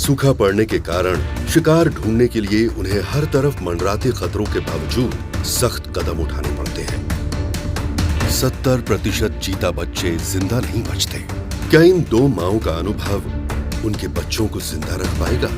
सूखा पड़ने के कारण शिकार ढूंढने के लिए उन्हें हर तरफ मंडराते खतरों के बावजूद सख्त कदम उठाने पड़ते हैं। 70% चीता बच्चे जिंदा नहीं बचते। क्या इन दो माओं का अनुभव उनके बच्चों को जिंदा रख पाएगा?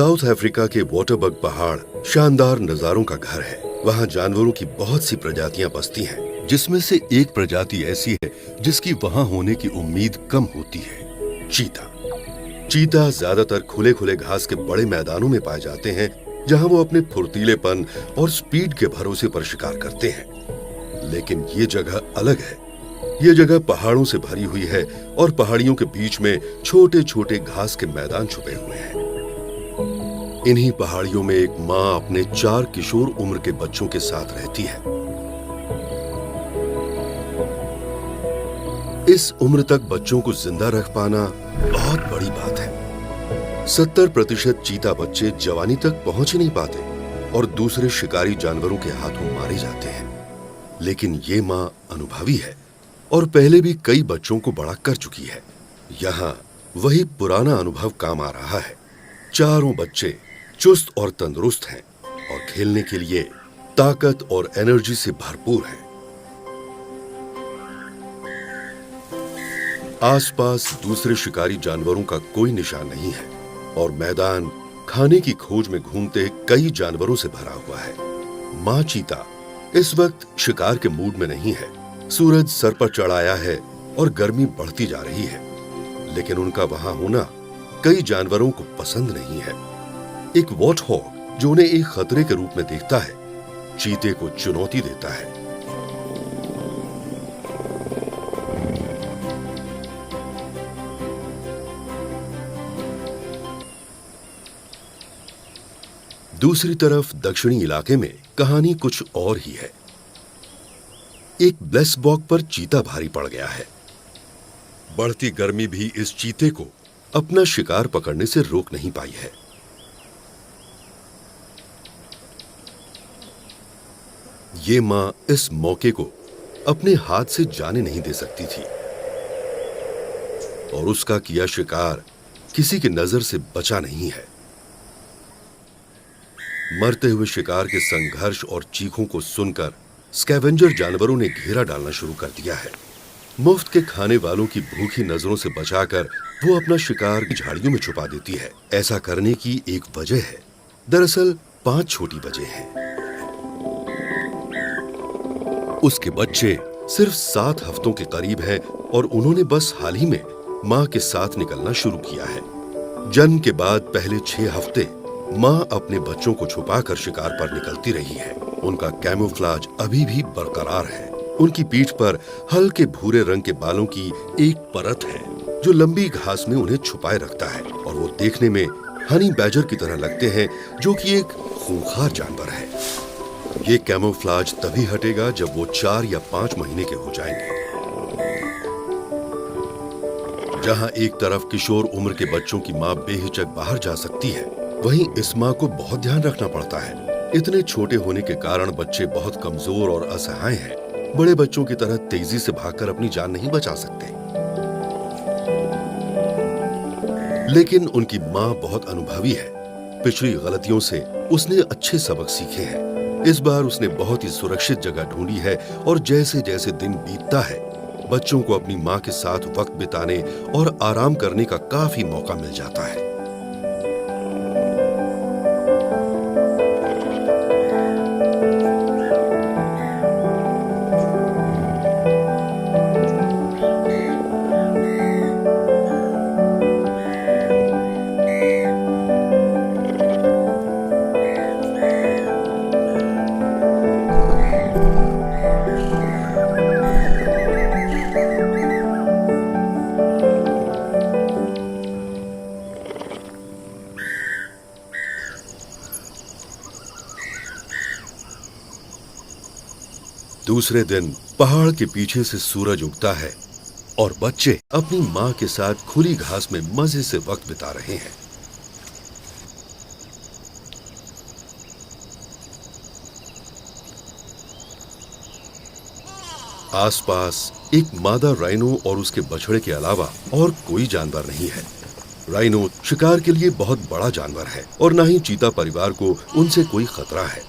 साउथ अफ्रीका के वाटरबग पहाड़ शानदार नजारों का घर है। वहाँ जानवरों की बहुत सी प्रजातियां बसती हैं, जिसमें से एक प्रजाति ऐसी है जिसकी वहाँ होने की उम्मीद कम होती है, चीता। चीता ज्यादातर खुले खुले घास के बड़े मैदानों में पाए जाते हैं, जहाँ वो अपने फुर्तीलेपन और स्पीड के भरोसे पर शिकार करते हैं। लेकिन ये जगह अलग है। ये जगह पहाड़ों से भरी हुई है और पहाड़ियों के बीच में छोटे छोटे घास के मैदान छुपे हुए हैं। इन्हीं पहाड़ियों में एक माँ अपने 4 किशोर उम्र के बच्चों के साथ रहती है। इस उम्र तक बच्चों को जिंदा रख पाना बहुत बड़ी बात है। 70% चीता बच्चे जवानी तक पहुंच ही नहीं पाते और दूसरे शिकारी जानवरों के हाथों मारे जाते हैं। लेकिन ये माँ अनुभवी है और पहले भी कई बच्चों को बड़ा कर चुकी है। यहाँ वही पुराना अनुभव काम आ रहा है। चारों बच्चे चुस्त और तंदुरुस्त हैं और खेलने के लिए ताकत और एनर्जी से भरपूर हैं। आसपास दूसरे शिकारी जानवरों का कोई निशान नहीं है और मैदान खाने की खोज में घूमते कई जानवरों से भरा हुआ है। माँ चीता इस वक्त शिकार के मूड में नहीं है। सूरज सर पर चढ़ आया है और गर्मी बढ़ती जा रही है, लेकिन उनका वहां होना कई जानवरों को पसंद नहीं है। एक वॉचहॉग जो उन्हें एक खतरे के रूप में देखता है, चीते को चुनौती देता है। दूसरी तरफ दक्षिणी इलाके में कहानी कुछ और ही है। एक ब्लेसबॉक पर चीता भारी पड़ गया है। बढ़ती गर्मी भी इस चीते को अपना शिकार पकड़ने से रोक नहीं पाई है। ये मां इस मौके को अपने हाथ से जाने नहीं दे सकती थी और उसका किया शिकार किसी की नजर से बचा नहीं है। मरते हुए शिकार के संघर्ष और चीखों को सुनकर स्कैवेंजर जानवरों ने घेरा डालना शुरू कर दिया है। मुफ्त के खाने वालों की भूखी नजरों से बचाकर वो अपना शिकार झाड़ियों में छुपा देती है। ऐसा करने की एक वजह है। दरअसल 5 छोटी वजह हैं। उसके बच्चे सिर्फ 7 हफ्तों के करीब हैं और उन्होंने बस हाल ही में माँ के साथ निकलना शुरू किया है। जन्म के बाद पहले 6 हफ्ते माँ अपने बच्चों को छुपाकर शिकार पर निकलती रही है। उनका कैमोफ्लाज अभी भी बरकरार है। उनकी पीठ पर हल्के भूरे रंग के बालों की एक परत है जो लंबी घास में उन्हें छुपाए रखता है और वो देखने में हनी बैजर की तरह लगते हैं, जो कि एक खूंखार जानवर है। ये कैमोफ्लाज तभी हटेगा जब वो 4 या 5 महीने के हो जाएंगे। जहां एक तरफ किशोर उम्र के बच्चों की मां बेहिचक बाहर जा सकती है, वहीं इस मां को बहुत ध्यान रखना पड़ता है। इतने छोटे होने के कारण बच्चे बहुत कमजोर और असहाय हैं। बड़े बच्चों की तरह तेजी से भागकर अपनी जान नहीं बचा सकते। लेकिन उनकी मां बहुत अनुभवी है। पिछली गलतियों से उसने अच्छे सबक सीखे हैं। इस बार उसने बहुत ही सुरक्षित जगह ढूंढी है और जैसे जैसे दिन बीतता है, बच्चों को अपनी मां के साथ वक्त बिताने और आराम करने का काफी मौका मिल जाता है। दूसरे दिन पहाड़ के पीछे से सूरज उगता है और बच्चे अपनी माँ के साथ खुली घास में मजे से वक्त बिता रहे हैं। आसपास एक मादा राइनो और उसके बछड़े के अलावा और कोई जानवर नहीं है। राइनो शिकार के लिए बहुत बड़ा जानवर है और न ही चीता परिवार को उनसे कोई खतरा है।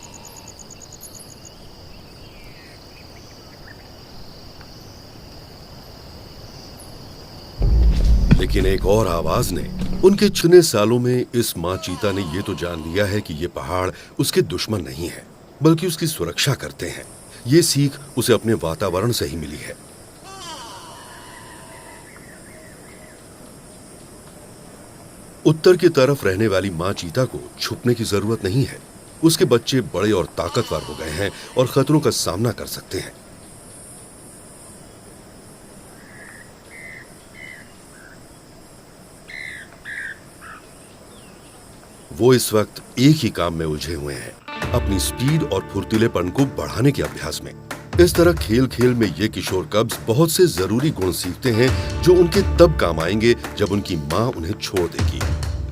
लेकिन एक और आवाज ने उनके छिने सालों में इस माँ चीता ने ये तो जान लिया है कि ये पहाड़ उसके दुश्मन नहीं है, बल्कि उसकी सुरक्षा करते हैं। ये सीख उसे अपने वातावरण से ही मिली है। उत्तर की तरफ रहने वाली माँ चीता को छुपने की जरूरत नहीं है। उसके बच्चे बड़े और ताकतवर हो गए हैं और खतरों का सामना कर सकते हैं। वो इस वक्त एक ही काम में उलझे हुए हैं, अपनी स्पीड और फुर्तीलेपन को बढ़ाने के अभ्यास में। इस तरह खेल खेल में ये किशोर कब्ज बहुत से जरूरी गुण सीखते हैं जो उनके तब काम आएंगे जब उनकी माँ उन्हें छोड़ देगी।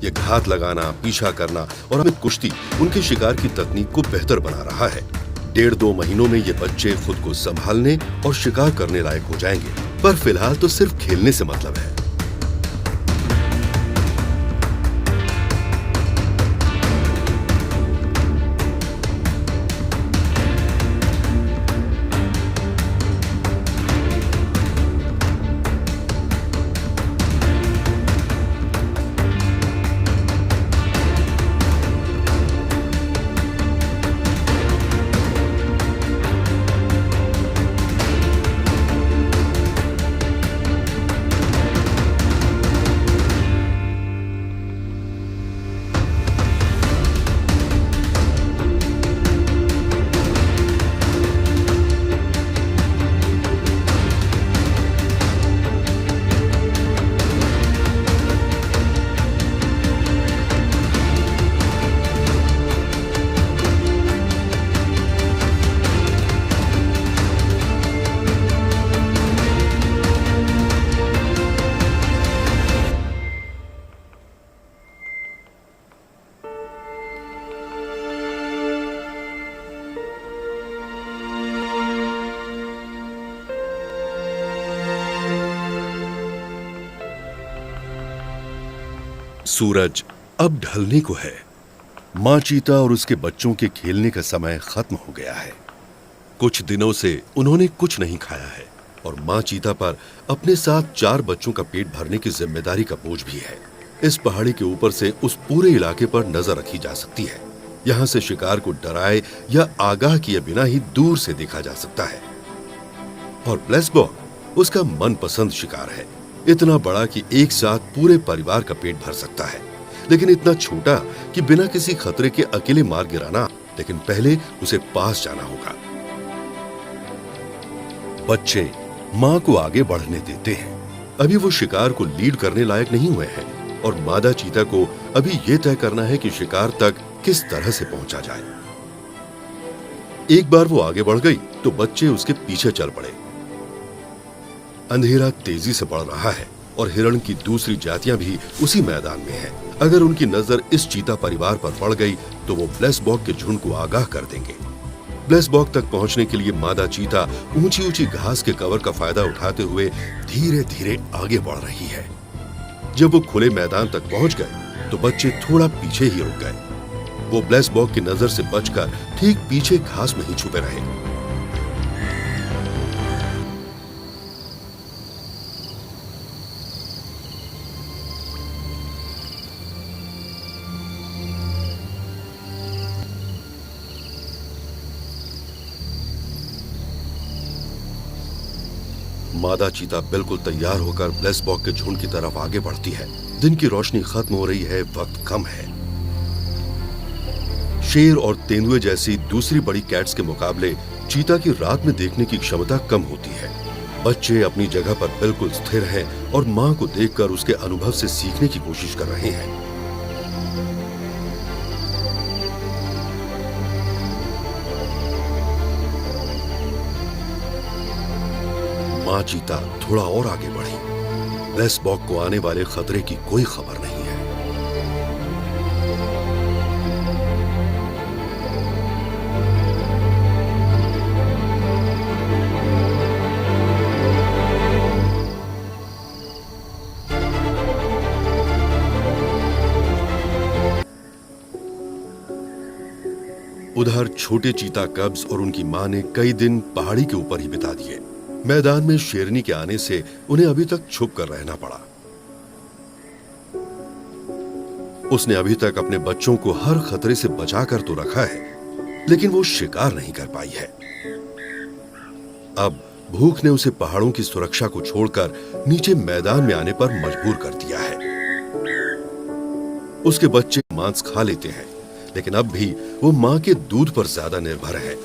ये घात लगाना, पीछा करना और हमें कुश्ती उनके शिकार की तकनीक को बेहतर बना रहा है। 1.5-2 महीनों में ये बच्चे खुद को संभालने और शिकार करने लायक हो जाएंगे, पर फिलहाल तो सिर्फ खेलने से मतलब है। सूरज अब ढलने को है। माँ चीता और उसके बच्चों के खेलने का समय खत्म हो गया है। कुछ दिनों से उन्होंने कुछ नहीं खाया है और माँ चीता पर अपने साथ 4 बच्चों का पेट भरने की जिम्मेदारी का बोझ भी है। इस पहाड़ी के ऊपर से उस पूरे इलाके पर नजर रखी जा सकती है। यहाँ से शिकार को डराए या आगाह किए बिना ही दूर से देखा जा सकता है। और ब्लेसबॉक उसका मनपसंद शिकार है, इतना बड़ा कि एक साथ पूरे परिवार का पेट भर सकता है, लेकिन इतना छोटा कि बिना किसी खतरे के अकेले मार गिराना। लेकिन पहले उसे पास जाना होगा। बच्चे माँ को आगे बढ़ने देते हैं। अभी वो शिकार को लीड करने लायक नहीं हुए हैं और मादा चीता को अभी ये तय करना है कि शिकार तक किस तरह से पहुंचा जाए। एक बार वो आगे बढ़ गई तो बच्चे उसके पीछे चल पड़े। अंधेरा तेजी से बढ़ रहा है और हिरण की दूसरी जातियां भी उसी मैदान में हैं। अगर उनकी नजर इस चीता परिवार पर पड़ गई तो वो ब्लेसबॉक के झुंड को आगाह कर देंगे। ब्लेसबॉक तक पहुंचने के लिए मादा चीता ऊंची ऊंची घास के कवर का फायदा उठाते हुए धीरे धीरे आगे बढ़ रही है। जब वो खुले मैदान तक पहुंच गए तो बच्चे थोड़ा पीछे ही रुक गए। वो ब्लेसबॉक की नजर से बचकर ठीक पीछे घास में ही छुपे रहे। मादा चीता बिल्कुल तैयार होकर ब्लेसबॉक के झुंड की तरफ आगे बढ़ती है। दिन की रोशनी खत्म हो रही है, वक्त कम है। शेर और तेंदुए जैसी दूसरी बड़ी कैट्स के मुकाबले चीता की रात में देखने की क्षमता कम होती है। बच्चे अपनी जगह पर बिल्कुल स्थिर हैं और मां को देखकर उसके अनुभव से सीखने की कोशिश कर रहे हैं। माँ चीता थोड़ा और आगे बढ़ी। ब्लेसबॉक को आने वाले खतरे की कोई खबर नहीं है। उधर छोटे चीता कब्ज और उनकी मां ने कई दिन पहाड़ी के ऊपर ही बिता दिए। मैदान में शेरनी के आने से उन्हें अभी तक छुप कर रहना पड़ा। उसने अभी तक अपने बच्चों को हर खतरे से बचा कर तो रखा है, लेकिन वो शिकार नहीं कर पाई है। अब भूख ने उसे पहाड़ों की सुरक्षा को छोड़कर नीचे मैदान में आने पर मजबूर कर दिया है। उसके बच्चे मांस खा लेते हैं, लेकिन अब भी वो मां के दूध पर ज्यादा निर्भर है।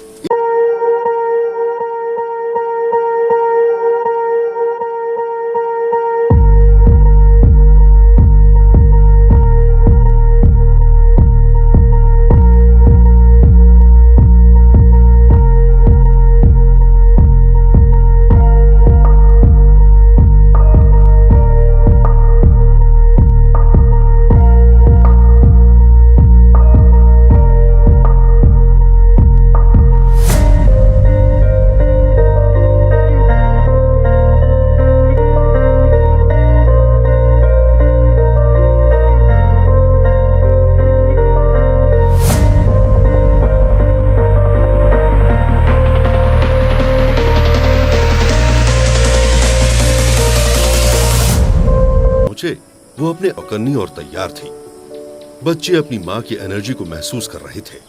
वो अपने औकन्नी और तैयार थी। बच्चे अपनी मां की एनर्जी को महसूस कर रहे थे।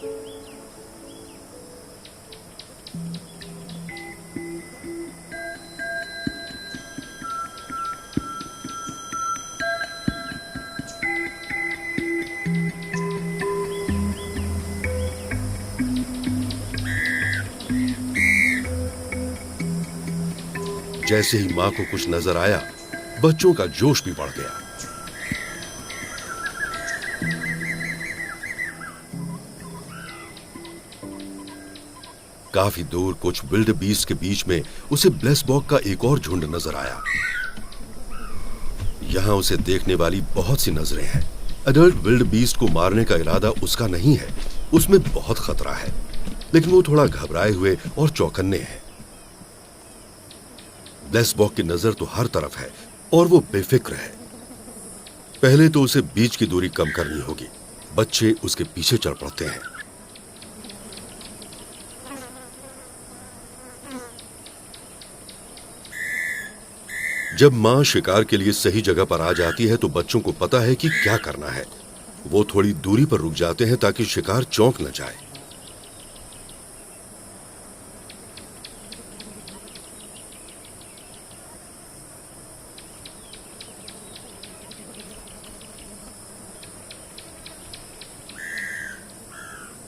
जैसे ही मां को कुछ नजर आया, बच्चों का जोश भी बढ़ गया। काफी दूर कुछ विल्ड बीस्ट के बीच में उसे ब्लेसबॉक का एक और झुंड नजर आया। यहां उसे देखने वाली बहुत सी नजरें हैं। अडल्ट विल्ड बीस्ट को मारने का इरादा उसका नहीं है, उसमें बहुत खतरा है, लेकिन वो थोड़ा घबराए हुए और चौकन्ने हैं। ब्लेसबॉक की नजर तो हर तरफ है और वो बेफिक्र है। पहले तो उसे बीच की दूरी कम करनी होगी। बच्चे उसके पीछे चढ़ पड़ते हैं। जब मां शिकार के लिए सही जगह पर आ जाती है तो बच्चों को पता है कि क्या करना है। वो थोड़ी दूरी पर रुक जाते हैं ताकि शिकार चौंक न जाए।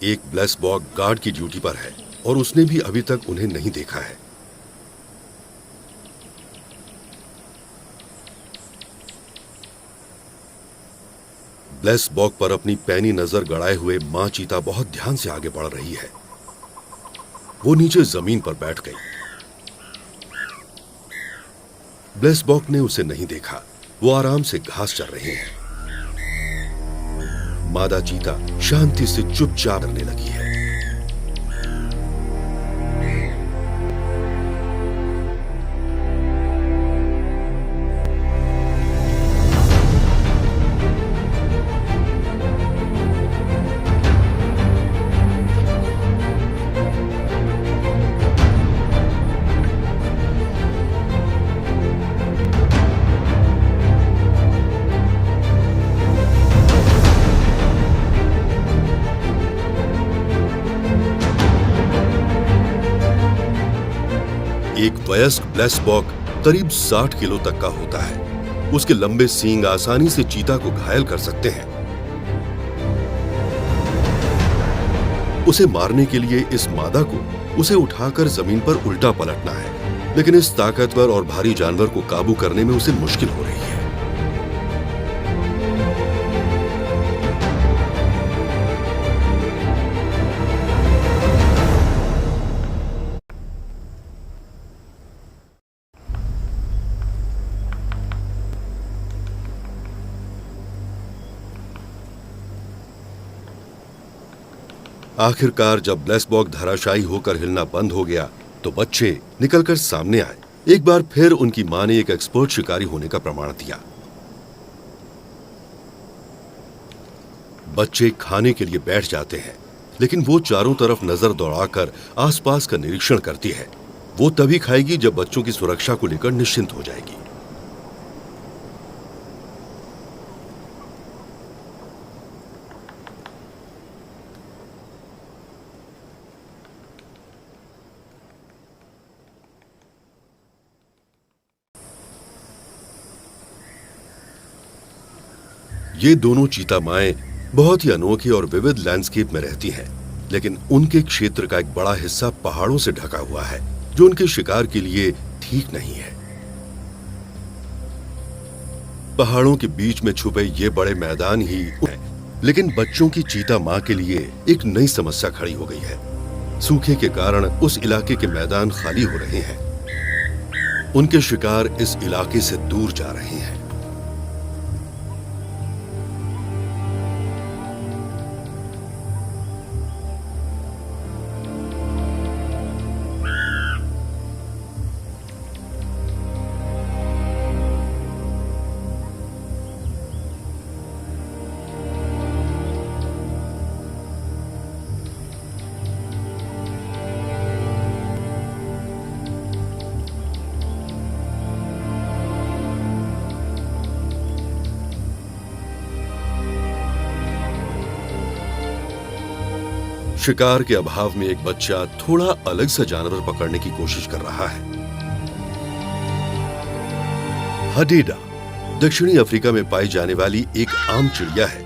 एक ब्लेसबॉक गार्ड की ड्यूटी पर है और उसने भी अभी तक उन्हें नहीं देखा है। ब्लेसबॉक पर अपनी पैनी नजर गड़ाए हुए मां चीता बहुत ध्यान से आगे बढ़ रही है। वो नीचे जमीन पर बैठ गई। ब्लेसबॉक ने उसे नहीं देखा। वो आराम से घास चर रहे हैं। मादा चीता शांति से चुपचाप करने लगी है। एक वयस्क ब्लेसबॉक करीब 60 किलो तक का होता है। उसके लंबे सींग आसानी से चीता को घायल कर सकते हैं। उसे मारने के लिए इस मादा को उसे उठाकर जमीन पर उल्टा पलटना है, लेकिन इस ताकतवर और भारी जानवर को काबू करने में उसे मुश्किल हो रही है। आखिरकार जब ब्लेसबॉग धराशायी होकर हिलना बंद हो गया तो बच्चे निकलकर सामने आए। एक बार फिर उनकी मां ने एक एक्सपर्ट शिकारी होने का प्रमाण दिया। बच्चे खाने के लिए बैठ जाते हैं, लेकिन वो चारों तरफ नजर दौड़ाकर आसपास का निरीक्षण करती है। वो तभी खाएगी जब बच्चों की सुरक्षा को लेकर निश्चिंत हो जाएगी। ये दोनों चीता माएं बहुत ही अनोखी और विविध लैंडस्केप में रहती हैं, लेकिन उनके क्षेत्र का एक बड़ा हिस्सा पहाड़ों से ढका हुआ है, जो उनके शिकार के लिए ठीक नहीं है। पहाड़ों के बीच में छुपे ये बड़े मैदान ही हैं, लेकिन बच्चों की चीता मां के लिए एक नई समस्या खड़ी हो गई है। सूखे के कारण उस इलाके के मैदान खाली हो रहे हैं। उनके शिकार इस इलाके से दूर जा रहे हैं। शिकार के अभाव में एक बच्चा थोड़ा अलग सा जानवर पकड़ने की कोशिश कर रहा है। हडीडा दक्षिणी अफ्रीका में पाई जाने वाली एक आम चिड़िया है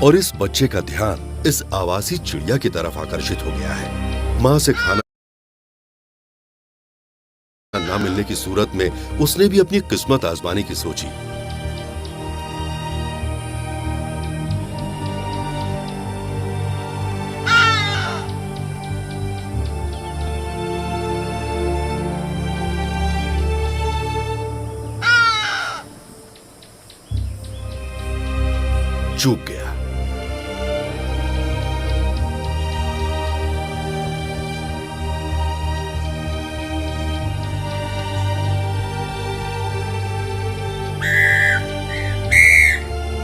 और इस बच्चे का ध्यान इस आवासी चिड़िया की तरफ आकर्षित हो गया है। मां से खाना ना मिलने की सूरत में उसने भी अपनी किस्मत आजमाने की सोची। चूक गया।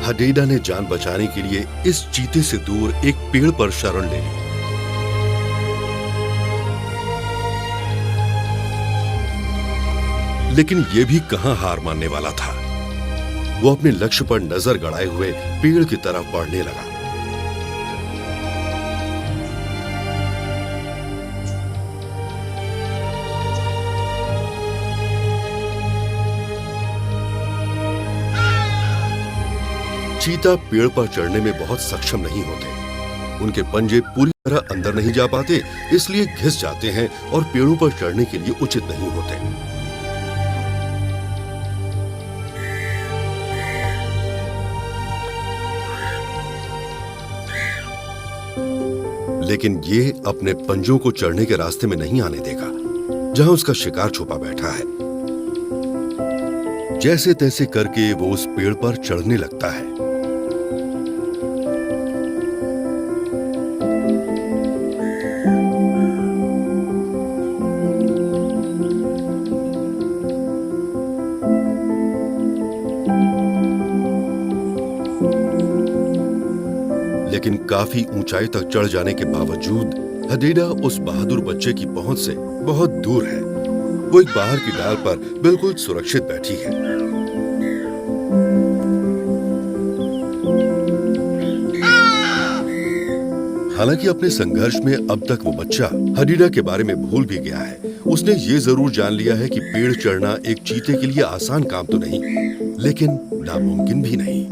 हडीडा ने जान बचाने के लिए इस चीते से दूर एक पेड़ पर शरण ले ली। लेकिन यह भी कहां हार मानने वाला था। वो अपने लक्ष्य पर नजर गड़ाए हुए पेड़ की तरफ बढ़ने लगा। चीता पेड़ पर चढ़ने में बहुत सक्षम नहीं होते। उनके पंजे पूरी तरह अंदर नहीं जा पाते, इसलिए घिस जाते हैं और पेड़ों पर चढ़ने के लिए उचित नहीं होते। लेकिन ये अपने पंजों को चढ़ने के रास्ते में नहीं आने देगा, जहां उसका शिकार छुपा बैठा है। जैसे तैसे करके वो उस पेड़ पर चढ़ने लगता है। लेकिन काफी ऊंचाई तक चढ़ जाने के बावजूद हडीडा उस बहादुर बच्चे की पहुंच से बहुत दूर है। वो एक बाहर की डाल पर बिल्कुल सुरक्षित बैठी है। हालांकि अपने संघर्ष में अब तक वो बच्चा हडीडा के बारे में भूल भी गया है। उसने ये जरूर जान लिया है कि पेड़ चढ़ना एक चीते के लिए आसान काम तो नहीं, लेकिन नामुमकिन भी नहीं।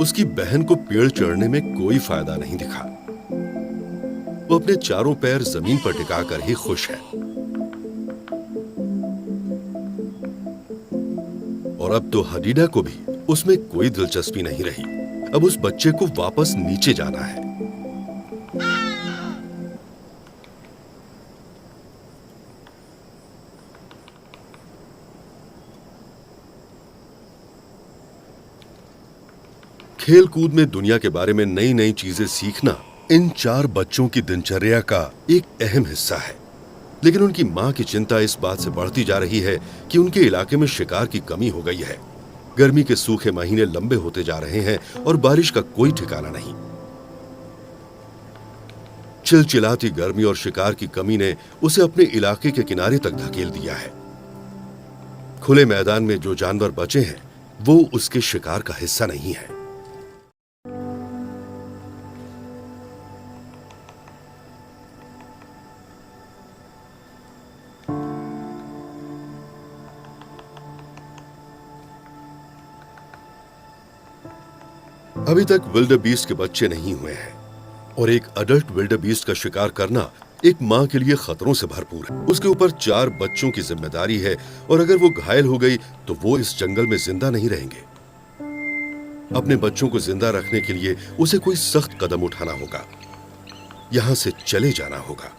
उसकी बहन को पेड़ चढ़ने में कोई फायदा नहीं दिखा। वो अपने चारों पैर जमीन पर टिकाकर ही खुश है। और अब तो हदीडा को भी उसमें कोई दिलचस्पी नहीं रही। अब उस बच्चे को वापस नीचे जाना है। खेल कूद में दुनिया के बारे में नई नई चीजें सीखना इन 4 बच्चों की दिनचर्या का एक अहम हिस्सा है। लेकिन उनकी मां की चिंता इस बात से बढ़ती जा रही है कि उनके इलाके में शिकार की कमी हो गई है। गर्मी के सूखे महीने लंबे होते जा रहे हैं और बारिश का कोई ठिकाना नहीं। चिलचिलाती गर्मी और शिकार की कमी ने उसे अपने इलाके के किनारे तक धकेल दिया है। खुले मैदान में जो जानवर बचे हैं वो उसके शिकार का हिस्सा नहीं है। अभी तक विल्डरबीस्ट के बच्चे नहीं हुए हैं और एक अडल्ट विल्डरबीस्ट का शिकार करना एक मां के लिए खतरों से भरपूर है। उसके ऊपर 4 बच्चों की जिम्मेदारी है और अगर वो घायल हो गई तो वो इस जंगल में जिंदा नहीं रहेंगे। अपने बच्चों को जिंदा रखने के लिए उसे कोई सख्त कदम उठाना होगा। यहां से चले जाना होगा।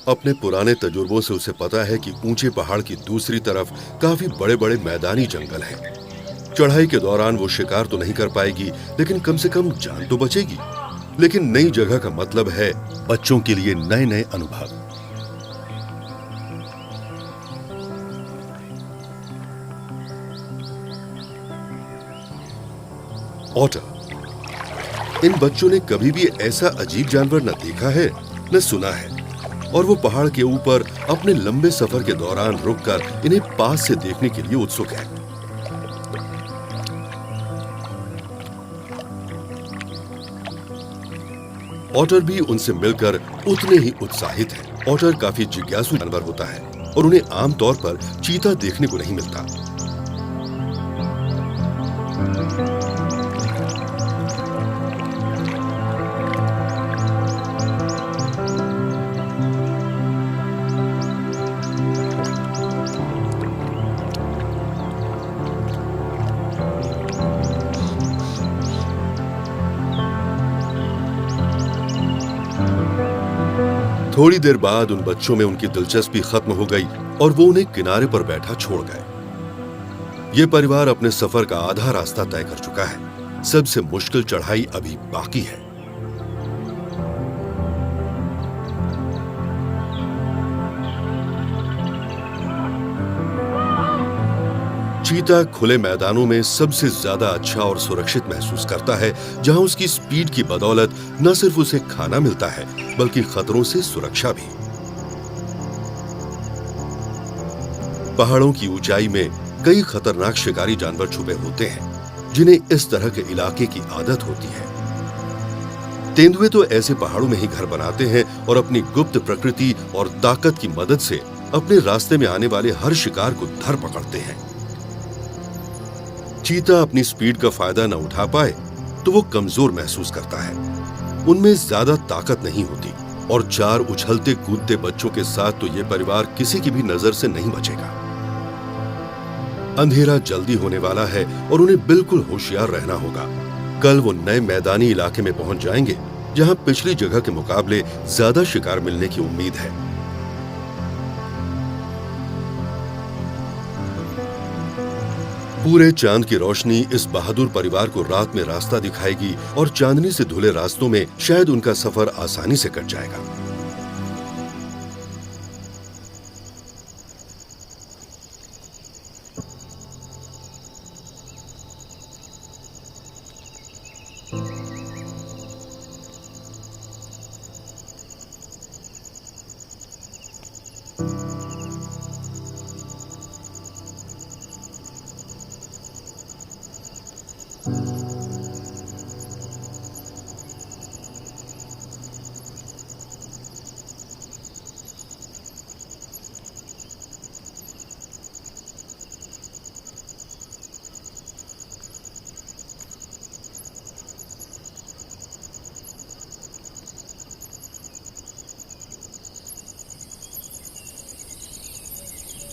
अपने पुराने तजुर्बों से उसे पता है कि ऊंचे पहाड़ की दूसरी तरफ काफी बड़े बड़े मैदानी जंगल हैं। चढ़ाई के दौरान वो शिकार तो नहीं कर पाएगी, लेकिन कम से कम जान तो बचेगी। लेकिन नई जगह का मतलब है बच्चों के लिए नए नए अनुभव। ऑटर। इन बच्चों ने कभी भी ऐसा अजीब जानवर न देखा है न सुना है और वो पहाड़ के ऊपर अपने लंबे सफर के दौरान रुककर इन्हें पास से देखने के लिए उत्सुक है। ऑटर भी उनसे मिलकर उतने ही उत्साहित है। ऑटर काफी जिज्ञासु जानवर होता है और उन्हें आमतौर पर चीता देखने को नहीं मिलता। थोड़ी देर बाद उन बच्चों में उनकी दिलचस्पी खत्म हो गई और वो उन्हें किनारे पर बैठा छोड़ गए। ये परिवार अपने सफर का आधा रास्ता तय कर चुका है। सबसे मुश्किल चढ़ाई अभी बाकी है। चीता खुले मैदानों में सबसे ज्यादा अच्छा और सुरक्षित महसूस करता है, जहां उसकी स्पीड की बदौलत न सिर्फ उसे खाना मिलता है बल्कि खतरों से सुरक्षा भी। पहाड़ों की ऊंचाई में कई खतरनाक शिकारी जानवर छुपे होते हैं जिन्हें इस तरह के इलाके की आदत होती है। तेंदुए तो ऐसे पहाड़ों में ही घर बनाते हैं और अपनी गुप्त प्रकृति और ताकत की मदद से अपने रास्ते में आने वाले हर शिकार को धर पकड़ते हैं। चीता अपनी स्पीड का फायदा न उठा पाए तो वो कमजोर महसूस करता है। उनमें ज्यादा ताकत नहीं होती और 4 उछलते कूदते बच्चों के साथ तो ये परिवार किसी की भी नजर से नहीं बचेगा। अंधेरा जल्दी होने वाला है और उन्हें बिल्कुल होशियार रहना होगा। कल वो नए मैदानी इलाके में पहुंच जाएंगे जहां पिछली जगह के मुकाबले ज्यादा शिकार मिलने की उम्मीद है। पूरे चांद की रोशनी इस बहादुर परिवार को रात में रास्ता दिखाएगी और चांदनी से धुले रास्तों में शायद उनका सफर आसानी से कट जाएगा।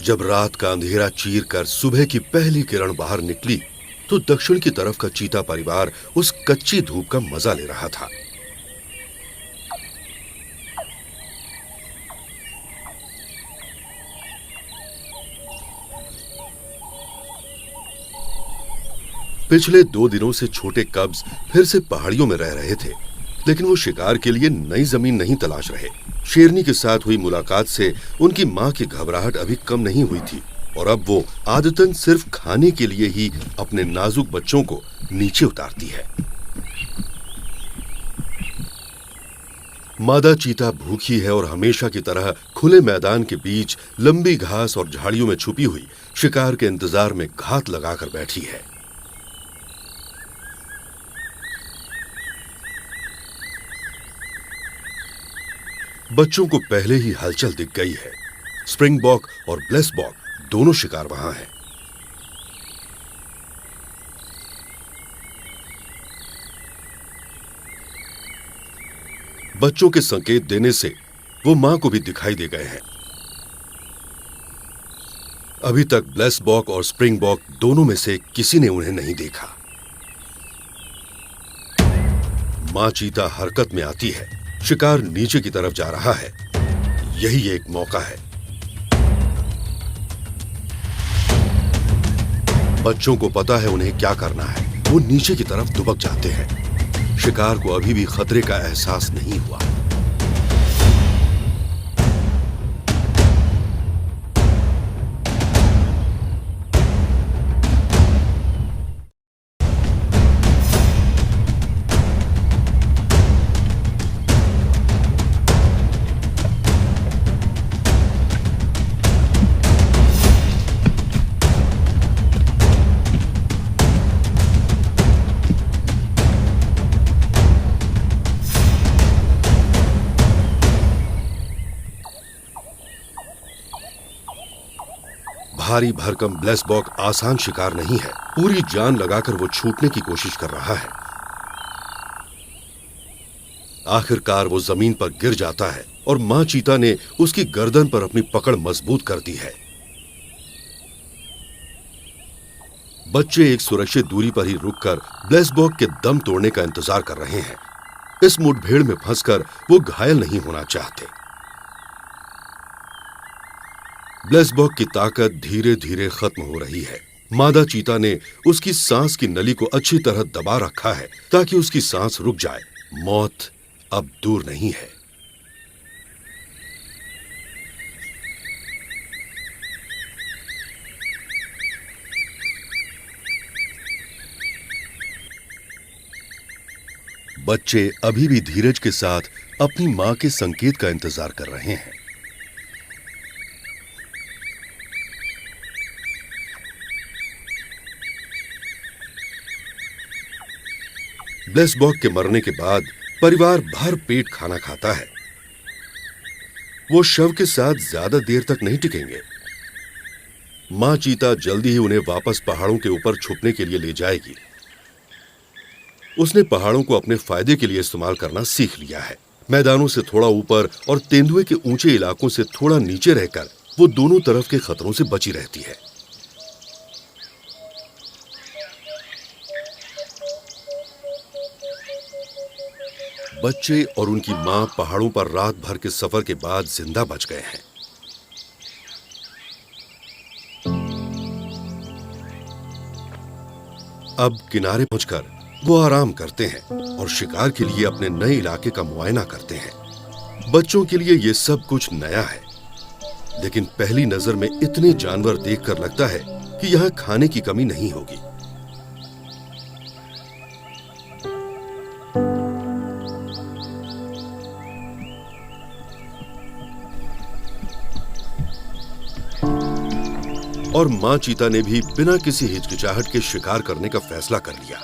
जब रात का अंधेरा चीर कर सुबह की पहली किरण बाहर निकली तो दक्षिण की तरफ का चीता परिवार उस कच्ची धूप का मजा ले रहा था। पिछले 2 दिनों से छोटे कब्ज फिर से पहाड़ियों में रह रहे थे, लेकिन वो शिकार के लिए नई जमीन नहीं तलाश रहे। शेरनी के साथ हुई मुलाकात से उनकी मां की घबराहट अभी कम नहीं हुई थी और अब वो आदतन सिर्फ खाने के लिए ही अपने नाजुक बच्चों को नीचे उतारती है। मादा चीता भूखी है और हमेशा की तरह खुले मैदान के बीच लंबी घास और झाड़ियों में छुपी हुई शिकार के इंतजार में घात लगाकर बैठी है। बच्चों को पहले ही हलचल दिख गई है। स्प्रिंगबॉक और ब्लेसबॉक दोनों शिकार वहां हैं। बच्चों के संकेत देने से वो मां को भी दिखाई दे गए हैं। अभी तक ब्लेसबॉक और स्प्रिंगबॉक दोनों में से किसी ने उन्हें नहीं देखा। मां चीता हरकत में आती है। शिकार नीचे की तरफ जा रहा है। यही एक मौका है। बच्चों को पता है उन्हें क्या करना है। वो नीचे की तरफ दुबक जाते हैं। शिकार को अभी भी खतरे का एहसास नहीं हुआ। भारी भरकम ब्लेसबॉक आसान शिकार नहीं है। पूरी जान लगाकर वो छूटने की कोशिश कर रहा है। आखिरकार वो जमीन पर गिर जाता है और मां चीता ने उसकी गर्दन पर अपनी पकड़ मजबूत कर दी है। बच्चे एक सुरक्षित दूरी पर ही रुककर ब्लेसबॉक के दम तोड़ने का इंतजार कर रहे हैं। इस मुठभेड़ में फंसकर वो घायल नहीं होना चाहते। ब्लेसबॉक की ताकत धीरे धीरे खत्म हो रही है। मादा चीता ने उसकी सांस की नली को अच्छी तरह दबा रखा है ताकि उसकी सांस रुक जाए। मौत अब दूर नहीं है। बच्चे अभी भी धीरज के साथ अपनी मां के संकेत का इंतजार कर रहे हैं। ब्लेसबॉक के मरने के बाद परिवार भर पेट खाना खाता है। वो शव के साथ ज्यादा देर तक नहीं टिकेंगे। मां चीता जल्दी ही उन्हें वापस पहाड़ों के ऊपर छुपने के लिए ले जाएगी। उसने पहाड़ों को अपने फायदे के लिए इस्तेमाल करना सीख लिया है। मैदानों से थोड़ा ऊपर और तेंदुए के ऊंचे इलाकों से थोड़ा नीचे रहकर वो दोनों तरफ के खतरों से बची रहती है। बच्चे और उनकी मां पहाड़ों पर रात भर के सफर के बाद जिंदा बच गए हैं। अब किनारे पहुंचकर वो आराम करते हैं और शिकार के लिए अपने नए इलाके का मुआयना करते हैं। बच्चों के लिए ये सब कुछ नया है, लेकिन पहली नजर में इतने जानवर देखकर लगता है कि यहां खाने की कमी नहीं होगी। और मां चीता ने भी बिना किसी हिचकिचाहट के शिकार करने का फैसला कर लिया।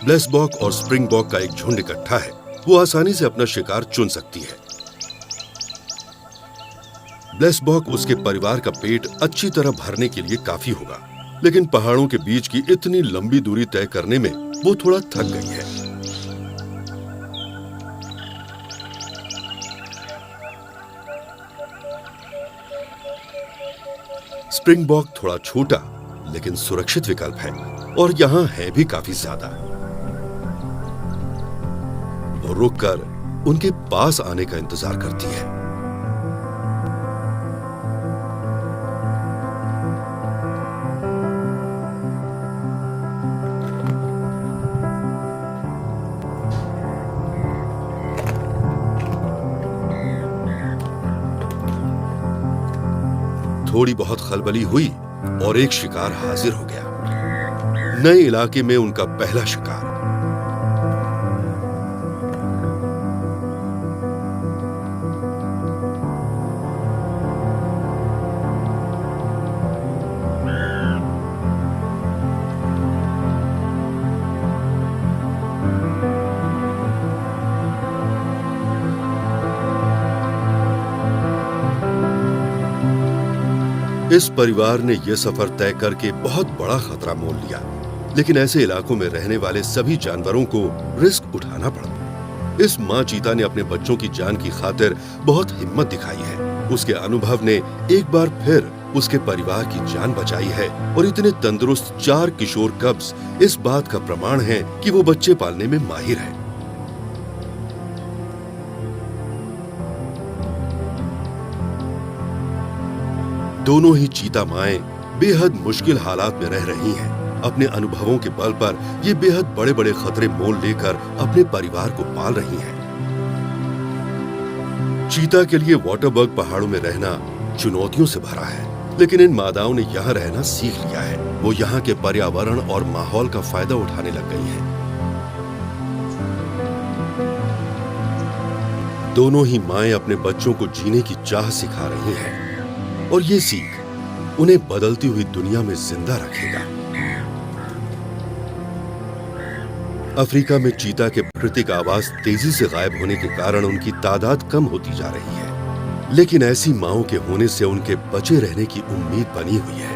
ब्लेसबॉक और स्प्रिंगबॉक का एक झुंड इकट्ठा है। वो आसानी से अपना शिकार चुन सकती है। ब्लेसबॉक उसके परिवार का पेट अच्छी तरह भरने के लिए काफी होगा, लेकिन पहाड़ों के बीच की इतनी लंबी दूरी तय करने में वो थोड़ा थक गई है। स्प्रिंगबॉक थोड़ा छोटा लेकिन सुरक्षित विकल्प है और यहाँ है भी काफी ज्यादा। वो रुककर उनके पास आने का इंतजार करती है। थोड़ी बहुत खलबली हुई और एक शिकार हाजिर हो गया। नए इलाके में उनका पहला शिकार। इस परिवार ने यह सफर तय करके बहुत बड़ा खतरा मोल लिया, लेकिन ऐसे इलाकों में रहने वाले सभी जानवरों को रिस्क उठाना पड़ा। इस माँ चीता ने अपने बच्चों की जान की खातिर बहुत हिम्मत दिखाई है। उसके अनुभव ने एक बार फिर उसके परिवार की जान बचाई है और इतने तंदुरुस्त 4 किशोर कब्स इस बात का प्रमाण है कि वो बच्चे पालने में माहिर है। दोनों ही चीता माएं बेहद मुश्किल हालात में रह रही हैं। अपने अनुभवों के बल पर ये बेहद बड़े बड़े खतरे मोल लेकर अपने परिवार को पाल रही हैं। चीता के लिए वाटरबर्ग पहाड़ों में रहना चुनौतियों से भरा है, लेकिन इन मादाओं ने यहाँ रहना सीख लिया है। वो यहाँ के पर्यावरण और माहौल का फायदा उठाने लग गई हैं। दोनों ही माएं अपने बच्चों को जीने की चाह सिखा रही हैं और ये सीख उन्हें बदलती हुई दुनिया में जिंदा रखेगा। अफ्रीका में चीता के प्राकृतिक आवास तेजी से गायब होने के कारण उनकी तादाद कम होती जा रही है, लेकिन ऐसी मांओं के होने से उनके बचे रहने की उम्मीद बनी हुई है।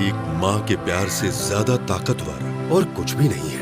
एक मां के प्यार से ज्यादा ताकतवर और कुछ भी नहीं है।